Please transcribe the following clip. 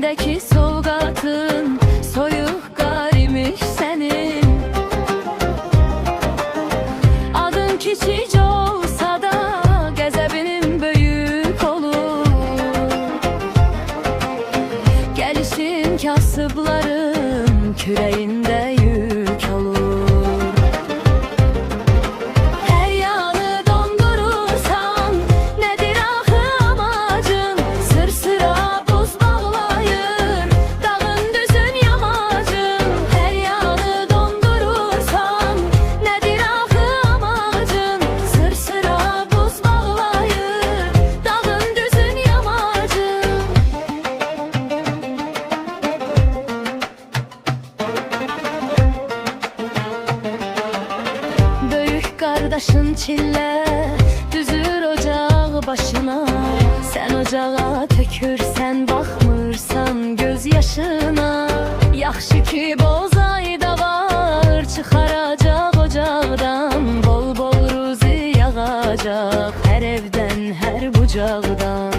Elindeki sovqatın soyuq qarimiş sənin. Adın kiçik olsa da qəzəbinin böyük olur. Gəlişin kasıbların kürəyində yük olur. Hər yanı dondurursan, nədir axı amacın? Sırsıra buz bağlayır dağın düzün yamacın. Hər yanı dondurursan, nədir axı amacın? Sırsıra buz bağlayır dağın düzün yamacın. Böyük qardaşın çillə düzür ocaq başına. Sən ocağa tökürsən, baxmırsan göz yaşına. Yaxşı ki bozay da var, çıxaracaq ocaqdan. Bol bol ruzi yağacaq hər evdən, hər bucaqdan.